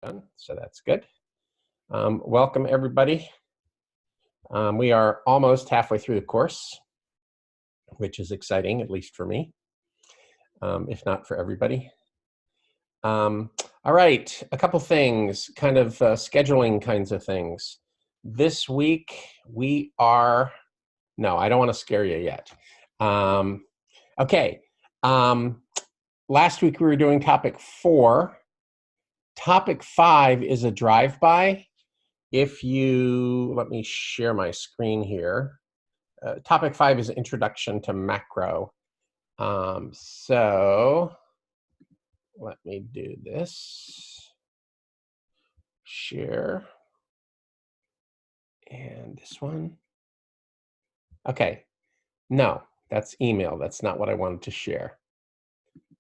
done, so that's good. Welcome, everybody. We are almost halfway through the course, which is exciting, at least for me, if not for everybody. All right, a couple things, kind of scheduling kinds of things. This week we are, no, I don't want to scare you yet. Okay, last week we were doing topic 4. Topic 5 is a drive-by. If you, let me share my screen here. Topic 5 is introduction to macro. So let me do this. Share. And this one. Okay. No, that's email. That's not what I wanted to share.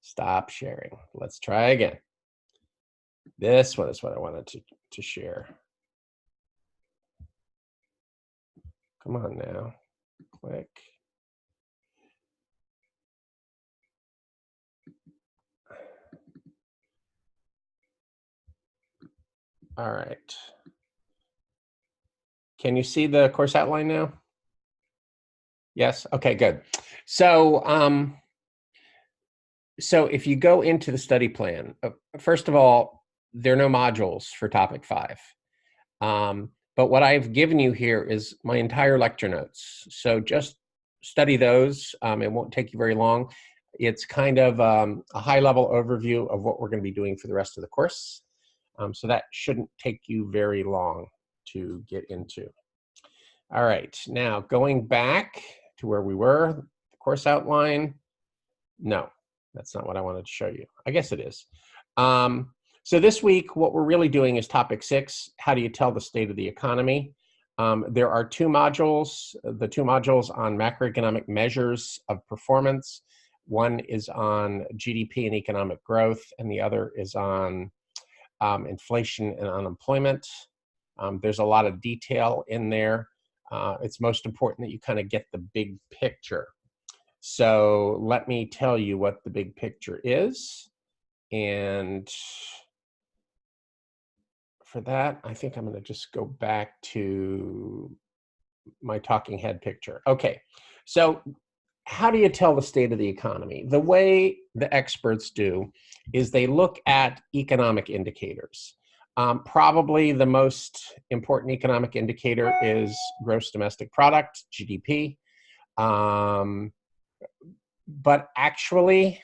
Stop sharing. Let's try again. This one is what I wanted to share. Come on now. Click. All right. Can you see the course outline now? Yes? Okay, good. So, so if you go into the study plan, first of all, there are no modules for topic 5. But what I've given you here is my entire lecture notes. So just study those. It won't take you very long. It's kind of a high-level overview of what we're going to be doing for the rest of the course. So that shouldn't take you very long to get into. All right, now going back to where we were, the course outline. No, that's not what I wanted to show you. I guess it is. So this week, what we're really doing is topic 6, how do you tell the state of the economy? There are 2 modules, the 2 modules on macroeconomic measures of performance. One is on GDP and economic growth, and the other is on inflation and unemployment. There's a lot of detail in there. It's most important that you kind of get the big picture. So let me tell you what the big picture is. And for that, I think I'm going to just go back to my talking head picture. Okay, so how do you tell the state of the economy? The way the experts do is they look at economic indicators. Probably the most important economic indicator is gross domestic product, GDP. But actually,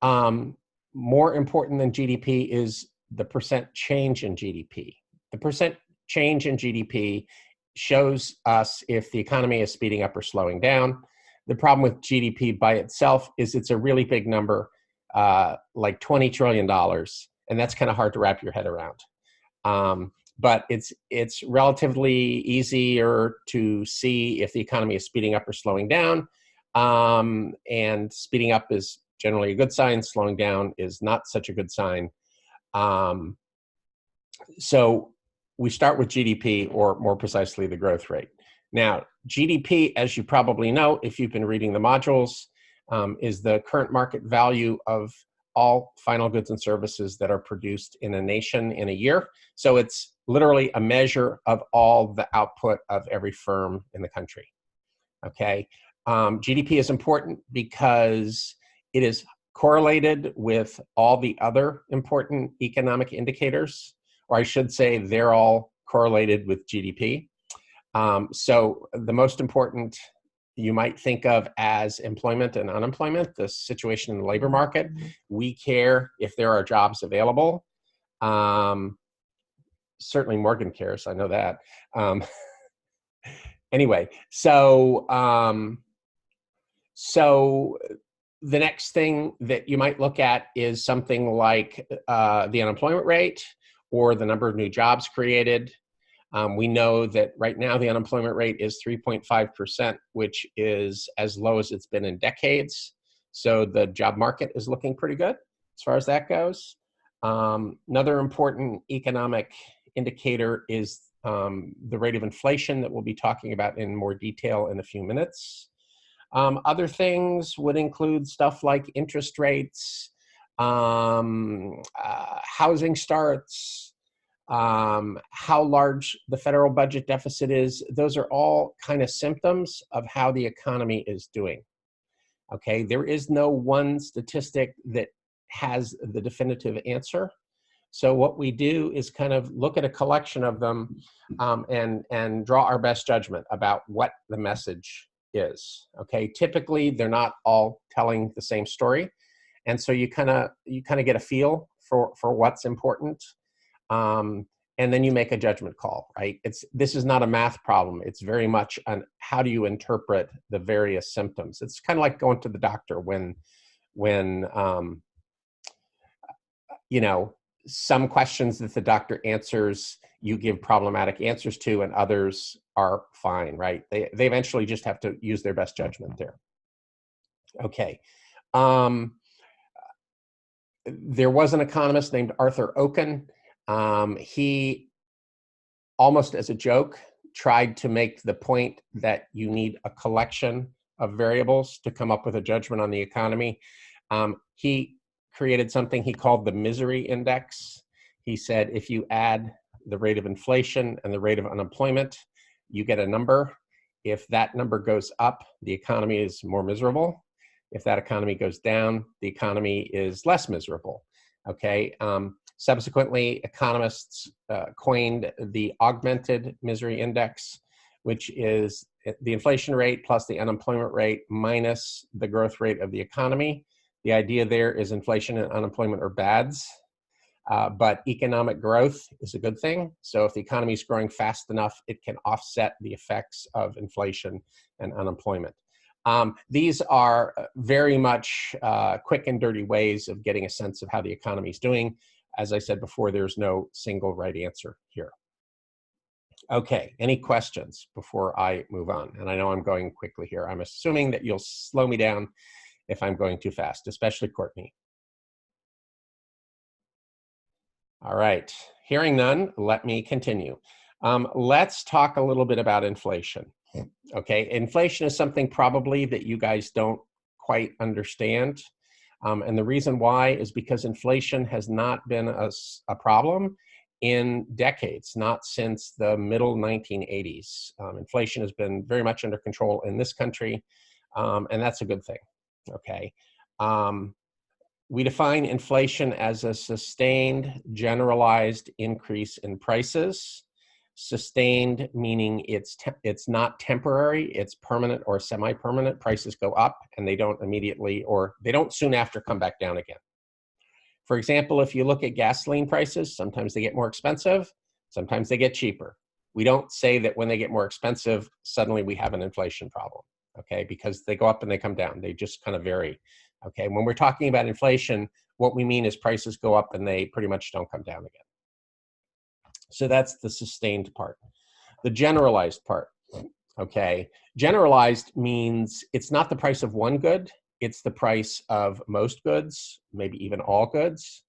more important than GDP is the percent change in GDP. The percent change in GDP shows us if the economy is speeding up or slowing down. The problem with GDP by itself is it's a really big number, like $20 trillion, and that's kind of hard to wrap your head around. But it's relatively easier to see if the economy is speeding up or slowing down. And speeding up is generally a good sign. Slowing down is not such a good sign. So we start with GDP, or more precisely, the growth rate. Now, GDP, as you probably know, if you've been reading the modules, is the current market value of all final goods and services that are produced in a nation in a year. So it's literally a measure of all the output of every firm in the country. Okay. GDP is important because it is correlated with all the other important economic indicators, or I should say they're all correlated with GDP. So the most important you might think of as employment and unemployment, the situation in the labor market. We care if there are jobs available. Certainly Morgan cares, I know that. Anyway, so the next thing that you might look at is something like the unemployment rate or the number of new jobs created. We know that right now the unemployment rate is 3.5%, which is as low as it's been in decades. So the job market is looking pretty good as far as that goes. Another important economic indicator is the rate of inflation that we'll be talking about in more detail in a few minutes. Other things would include stuff like interest rates, housing starts, how large the federal budget deficit is. Those are all kind of symptoms of how the economy is doing. Okay, there is no one statistic that has the definitive answer. So what we do is kind of look at a collection of them and draw our best judgment about what the message is. Okay, typically they're not all telling the same story, and so you kind of get a feel for what's important, and then you make a judgment call. Right? This is not a math problem. It's very much on how do you interpret the various symptoms. It's kind of like going to the doctor when you know, some questions that the doctor answers, you give problematic answers to, and others are fine, right? They eventually just have to use their best judgment there. Okay. There was an economist named Arthur Okun. He, almost as a joke, tried to make the point that you need a collection of variables to come up with a judgment on the economy. He created something he called the misery index. He said if you add the rate of inflation and the rate of unemployment, you get a number. If that number goes up, the economy is more miserable. If that economy goes down, the economy is less miserable. Okay. Subsequently, economists coined the augmented misery index, which is the inflation rate plus the unemployment rate minus the growth rate of the economy. The idea there is inflation and unemployment are bads, but economic growth is a good thing. So if the economy is growing fast enough, it can offset the effects of inflation and unemployment. These are very much quick and dirty ways of getting a sense of how the economy is doing. As I said before, there's no single right answer here. Okay, any questions before I move on? And I know I'm going quickly here. I'm assuming that you'll slow me down if I'm going too fast, especially Courtney. All right, hearing none, let me continue. Let's talk a little bit about inflation. Okay, inflation is something probably that you guys don't quite understand. And the reason why is because inflation has not been a problem in decades, not since the middle 1980s. Inflation has been very much under control in this country, and that's a good thing. Okay. We define inflation as a sustained, generalized increase in prices. Sustained meaning it's not temporary, it's permanent or semi-permanent. Prices go up and they don't immediately, or they don't soon after come back down again. For example, if you look at gasoline prices, sometimes they get more expensive, sometimes they get cheaper. We don't say that when they get more expensive, suddenly we have an inflation problem, okay? Because they go up and they come down. They just kind of vary, okay? When we're talking about inflation, what we mean is prices go up and they pretty much don't come down again. So that's the sustained part. The generalized part, okay? Generalized means it's not the price of one good, it's the price of most goods, maybe even all goods,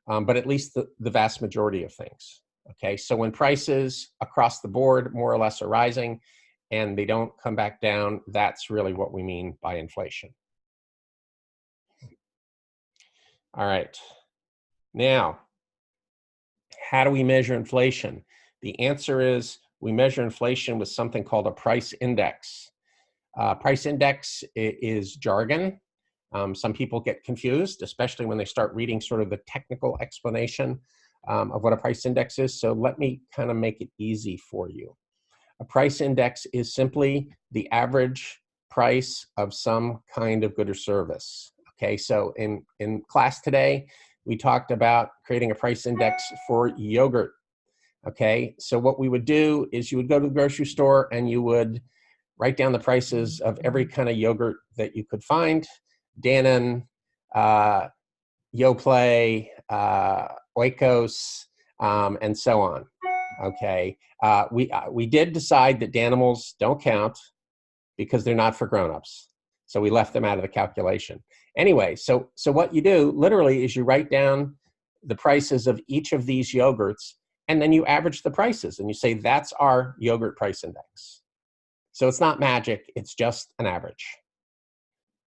but at least the vast majority of things, okay? So when prices across the board more or less are rising and they don't come back down, that's really what we mean by inflation. All right, now, how do we measure inflation? The answer is we measure inflation with something called a price index. Price index is jargon. Some people get confused, especially when they start reading sort of the technical explanation of what a price index is. So let me kind of make it easy for you. A price index is simply the average price of some kind of good or service. Okay, so in class today, we talked about creating a price index for yogurt. Okay, so what we would do is you would go to the grocery store and you would write down the prices of every kind of yogurt that you could find. Dannon, Yoplait, Oikos, and so on. Okay, we did decide that Danimals don't count because they're not for grown-ups. So we left them out of the calculation. Anyway, so what you do literally is you write down the prices of each of these yogurts and then you average the prices and you say that's our yogurt price index. So it's not magic, it's just an average.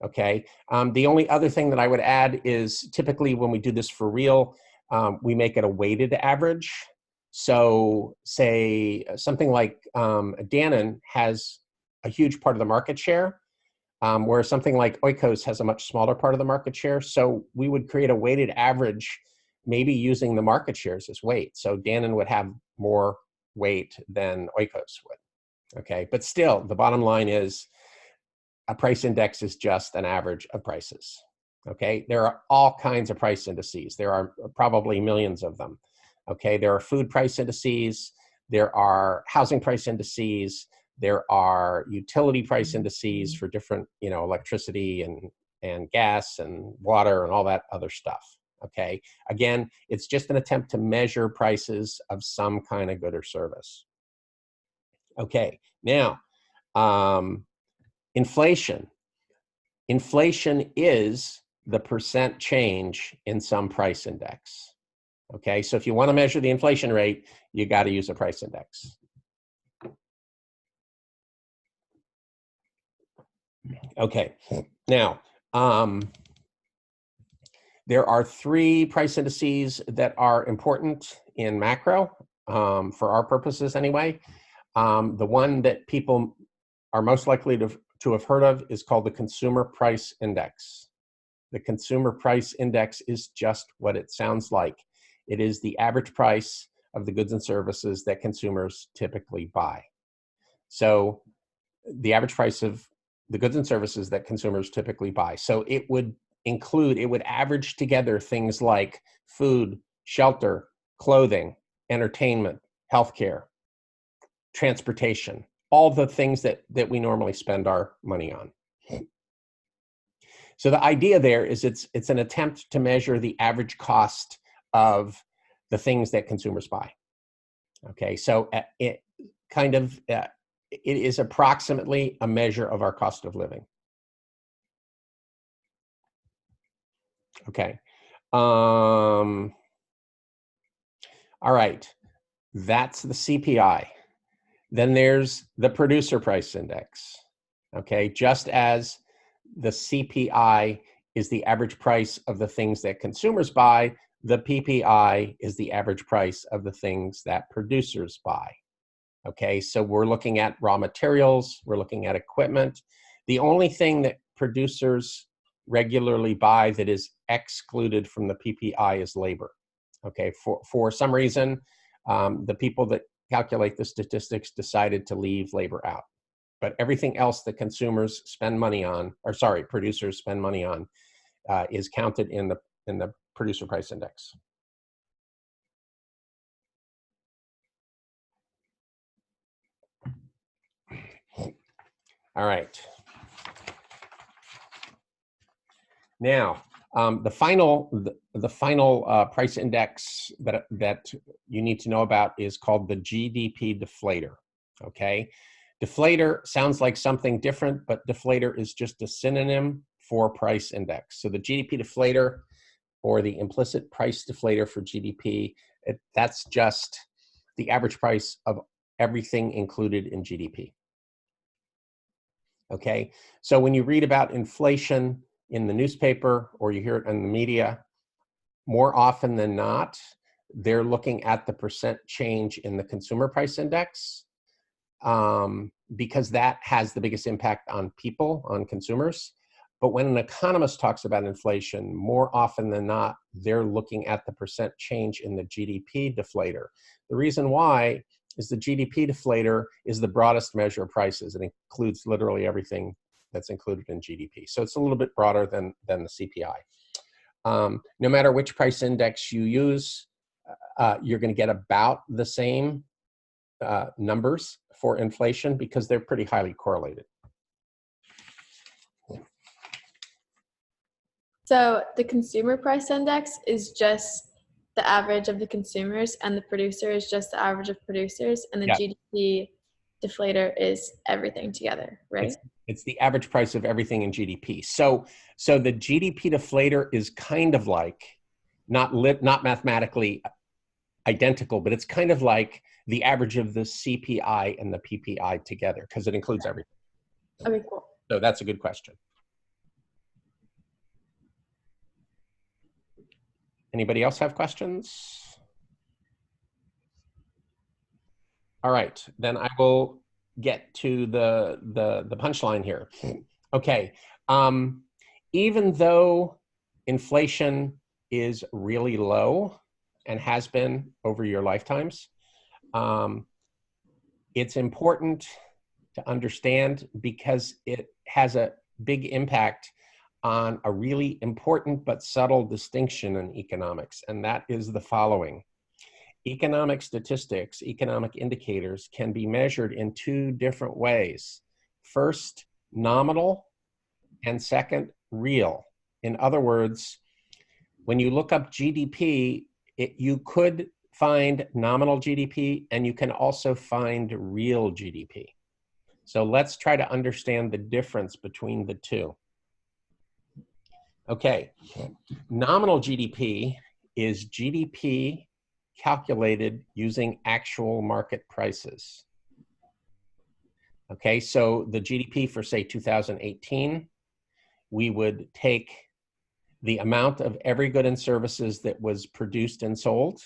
Okay. The only other thing that I would add is typically when we do this for real, we make it a weighted average. So say something like Dannon has a huge part of the market share, whereas something like Oikos has a much smaller part of the market share. So we would create a weighted average, maybe using the market shares as weight. So Dannon would have more weight than Oikos would. Okay. But still, the bottom line is a price index is just an average of prices. Okay. There are all kinds of price indices. There are probably millions of them. Okay. There are food price indices. There are housing price indices. There are utility price indices for different, electricity and gas and water and all that other stuff. Okay. Again, it's just an attempt to measure prices of some kind of good or service. Okay. Now, inflation. Inflation is the percent change in some price index. Okay. So if you want to measure the inflation rate, you got to use a price index. Okay, now, there are 3 price indices that are important in macro, for our purposes anyway. The one that people are most likely to have heard of is called the Consumer Price Index. The Consumer Price Index is just what it sounds like. It is the average price of the goods and services that consumers typically buy. So the average price of the goods and services that consumers typically buy. So it would average together things like food, shelter, clothing, entertainment, healthcare, transportation, all the things that we normally spend our money on. So the idea there is it's an attempt to measure the average cost of the things that consumers buy. Okay, so it is approximately a measure of our cost of living. Okay. All right. That's the CPI. Then there's the producer price index. Okay. Just as the CPI is the average price of the things that consumers buy, the PPI is the average price of the things that producers buy. Okay. So we're looking at raw materials. We're looking at equipment. The only thing that producers regularly buy that is excluded from the PPI is labor. Okay, for some reason, the people that calculate the statistics decided to leave labor out. But everything else that consumers spend money on, producers spend money on, is counted in the producer price index. All right. Now, the final price index that you need to know about is called the GDP deflator. Okay, deflator sounds like something different, but deflator is just a synonym for price index. So the GDP deflator, or the implicit price deflator for GDP, that's just the average price of everything included in GDP. Okay, so when you read about inflation in the newspaper or you hear it in the media, more often than not, they're looking at the percent change in the consumer price index, because that has the biggest impact on people, on consumers. But when an economist talks about inflation, more often than not, they're looking at the percent change in the GDP deflator. The reason why is the GDP deflator is the broadest measure of prices. It includes literally everything that's included in GDP. So it's a little bit broader than the CPI. No matter which price index you use, you're going to get about the same numbers for inflation because they're pretty highly correlated. So the consumer price index is just the average of the consumers, and the producer is just the average of producers, and the GDP deflator is everything together, right? It's the average price of everything in GDP. So the GDP deflator is kind of like, not mathematically identical, but it's kind of like the average of the CPI and the PPI together because it includes everything. Okay, cool. So that's a good question. Anybody else have questions? All right, then I will get to the punchline here. Okay, even though inflation is really low and has been over your lifetimes, it's important to understand because it has a big impact on a really important but subtle distinction in economics, and that is the following. Economic statistics, economic indicators can be measured in two different ways. First, nominal, and second, real. In other words, when you look up GDP, you could find nominal GDP and you can also find real GDP. So let's try to understand the difference between the two. Okay, nominal GDP is GDP calculated using actual market prices. Okay, so the GDP for, say, 2018, we would take the amount of every good and services that was produced and sold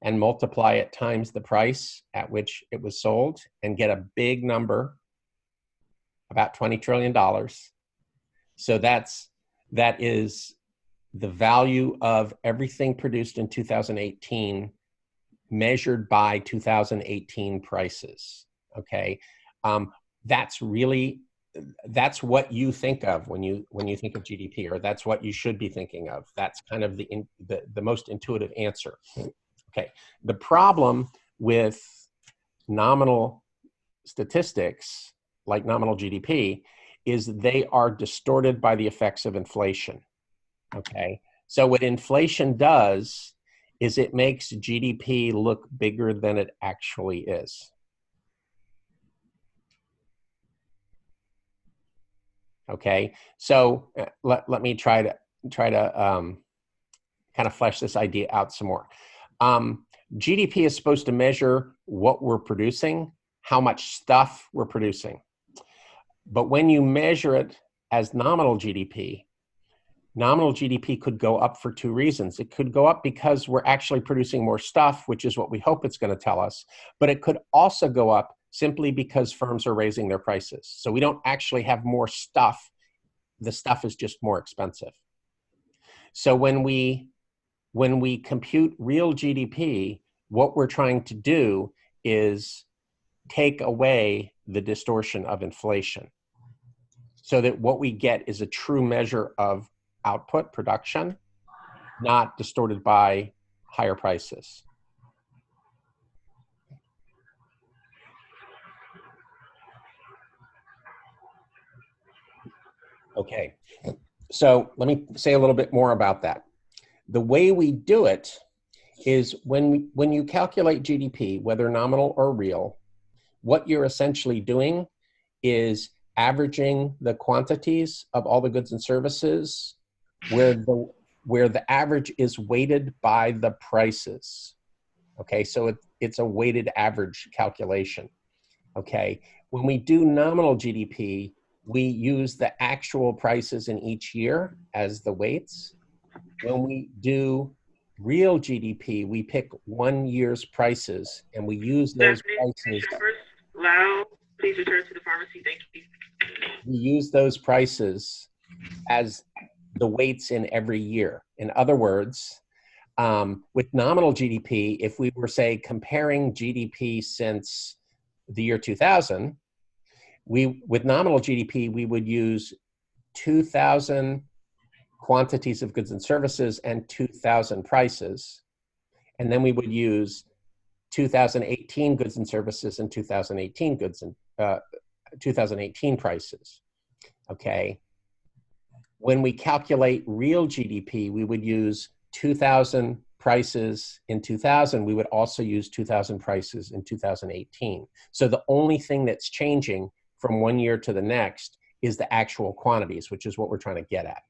and multiply it times the price at which it was sold and get a big number, about $20 trillion. So that is the value of everything produced in 2018 measured by 2018 prices, okay? That's what you think of when you think of GDP, or that's what you should be thinking of. That's kind of the most intuitive answer. Okay, the problem with nominal statistics, like nominal GDP, is they are distorted by the effects of inflation, okay? So what inflation does is it makes GDP look bigger than it actually is. Okay, so let me try to kind of flesh this idea out some more. GDP is supposed to measure what we're producing, how much stuff we're producing. But when you measure it as nominal GDP could go up for two reasons. It could go up because we're actually producing more stuff, which is what we hope it's going to tell us. But it could also go up simply because firms are raising their prices. So we don't actually have more stuff. The stuff is just more expensive. So when we compute real GDP, what we're trying to do is take away the distortion of inflation so that what we get is a true measure of output, production, not distorted by higher prices. Okay, so let me say a little bit more about that. The way we do it is when you calculate GDP, whether nominal or real, what you're essentially doing is averaging the quantities of all the goods and services where the average is weighted by the prices. Okay, so it's a weighted average calculation. Okay, when we do nominal GDP, we use the actual prices in each year as the weights. When we do real GDP, we pick 1 year's prices and we use those prices. Loud, please return to the pharmacy. Thank you. We use those prices as the weights in every year. In other words, with nominal GDP, if we were, say, comparing GDP since the year 2000, with nominal GDP, we would use 2,000 quantities of goods and services and 2,000 prices. And then we would use 2018 goods and services and 2018 goods and 2018 prices. Okay. When we calculate real GDP, we would use 2,000 prices in 2000. We would also use 2,000 prices in 2018. So the only thing that's changing from 1 year to the next is the actual quantities, which is what we're trying to get at.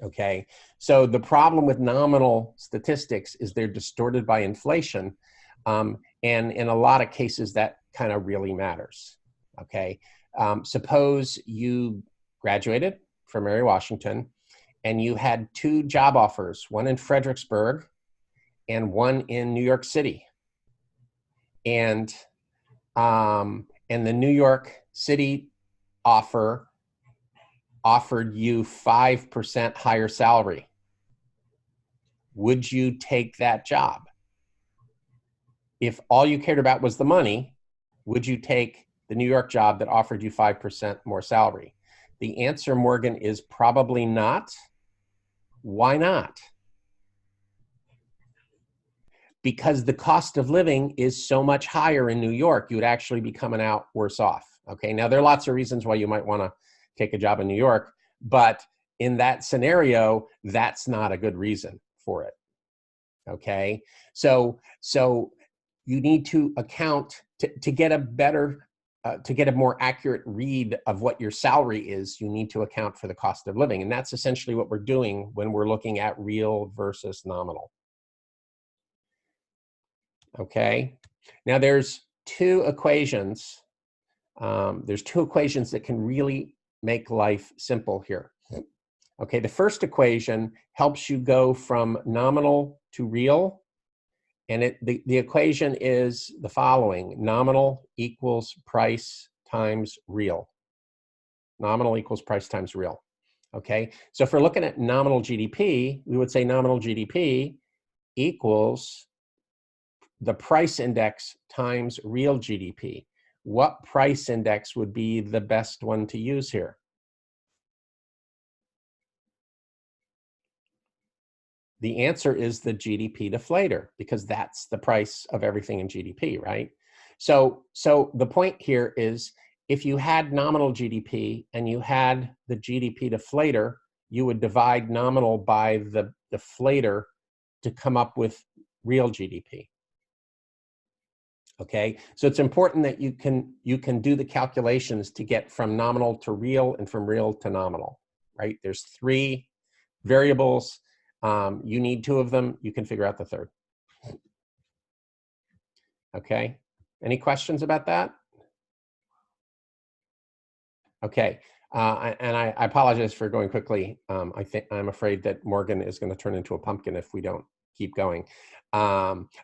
Okay, so the problem with nominal statistics is they're distorted by inflation, and in a lot of cases that kind of really matters. Okay, suppose you graduated from Mary Washington and you had 2 job offers, one in Fredericksburg and one in New York City. And the New York City offer offered you 5% higher salary. Would you take that job? If all you cared about was the money, would you take the New York job that offered you 5% more salary? The answer, Morgan, is probably not. Why not? Because the cost of living is so much higher in New York, you would actually be coming out worse off. Okay, now there are lots of reasons why you might want to take a job in New York, but in that scenario, that's not a good reason for it. Okay, so you need to account to get a better, to get a more accurate read of what your salary is. You need to account for the cost of living, and that's essentially what we're doing when we're looking at real versus nominal. Okay, now there's 2 equations. There's 2 equations that can really make life simple here. Okay, the first equation helps you go from nominal to real, and the equation is the following: nominal equals price times real. Nominal equals price times real. Okay, so if we're looking at nominal GDP, we would say nominal GDP equals the price index times real GDP. What price index would be the best one to use here? The answer is the GDP deflator, because that's the price of everything in GDP, right? So the point here is, if you had nominal GDP and you had the GDP deflator, you would divide nominal by the deflator to come up with real GDP. Okay, so it's important that you can do the calculations to get from nominal to real and from real to nominal, right? There's 3 variables. You need 2 of them. You can figure out the 3rd. Okay, any questions about that? Okay, and I apologize for going quickly. I'm afraid that Morgan is going to turn into a pumpkin if we don't keep going.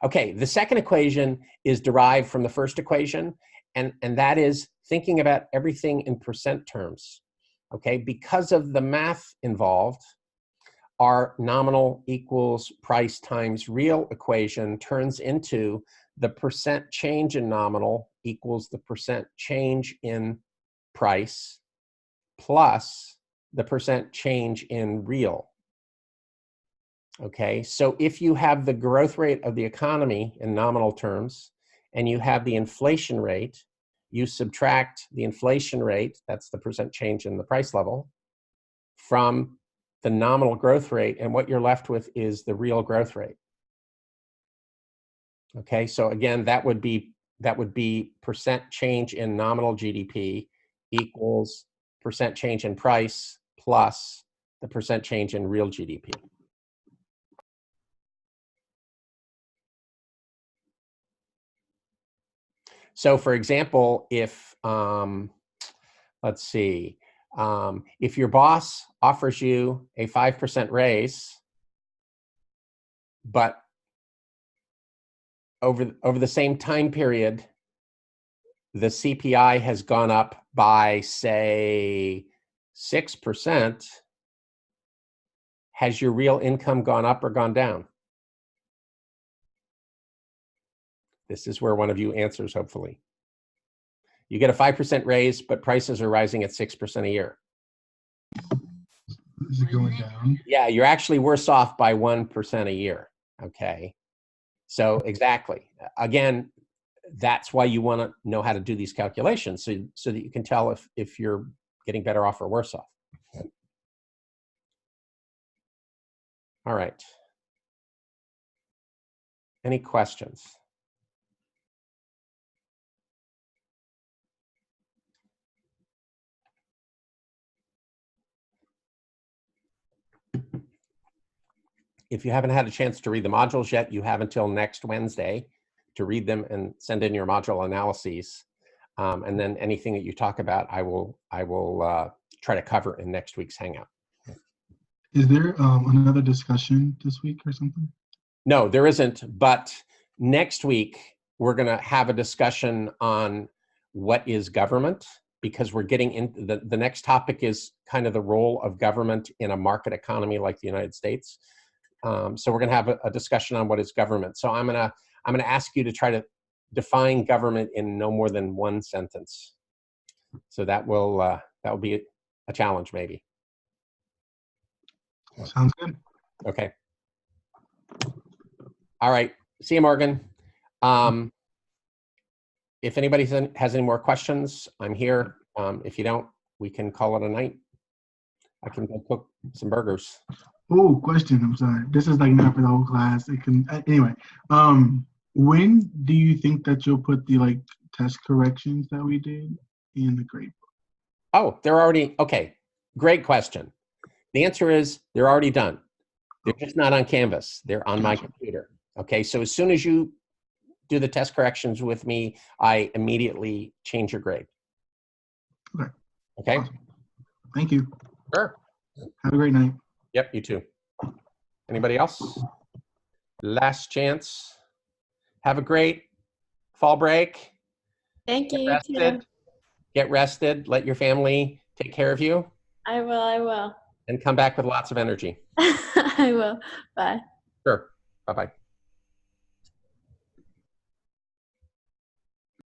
Okay, the second equation is derived from the first equation, and that is thinking about everything in percent terms. Okay, because of the math involved, our nominal equals price times real equation turns into the percent change in nominal equals the percent change in price plus the percent change in real. Okay, so if you have the growth rate of the economy in nominal terms and you have the inflation rate, you subtract the inflation rate, that's the percent change in the price level, from the nominal growth rate, and what you're left with is the real growth rate. Okay, so again, that would be percent change in nominal GDP equals percent change in price plus the percent change in real GDP. So for example, if, let's see, if your boss offers you a 5% raise, but over the same time period, the CPI has gone up by, say, 6%, has your real income gone up or gone down? This is where one of you answers, hopefully. You get a 5% raise, but prices are rising at 6% a year. Is it going down? Yeah, you're actually worse off by 1% a year, okay? So exactly. Again, that's why you want to know how to do these calculations, so that you can tell if you're getting better off or worse off. All right. Any questions? If you haven't had a chance to read the modules yet, you have until next Wednesday to read them and send in your module analyses. And then anything that you talk about, I will try to cover in next week's Hangout. Is there another discussion this week or something? No, there isn't. But next week, we're going to have a discussion on what is government, because we're getting into the next topic is kind of the role of government in a market economy like the United States. So we're going to have a discussion on what is government. So I'm going to ask you to try to define government in no more than one sentence. So that will be a challenge, maybe. Sounds good. Okay. All right. See you, Morgan. If anybody has any more questions, I'm here. If you don't, we can call it a night. I can go cook some burgers. Oh, question. I'm sorry. This is like not for the whole class. It can anyway. When do you think that you'll put the like test corrections that we did in the grade book? Oh, they're already okay. Great question. The answer is they're already done. They're just not on Canvas. They're on my computer. Okay, so as soon as you do the test corrections with me, I immediately change your grade. Okay. Okay. Awesome. Thank you. Sure. Have a great night. Yep, you too. Anybody else? Last chance. Have a great fall break. Thank Get you. rested. Too. Get rested. Let your family take care of you. I will. And come back with lots of energy. I will. Bye. Sure. Bye-bye.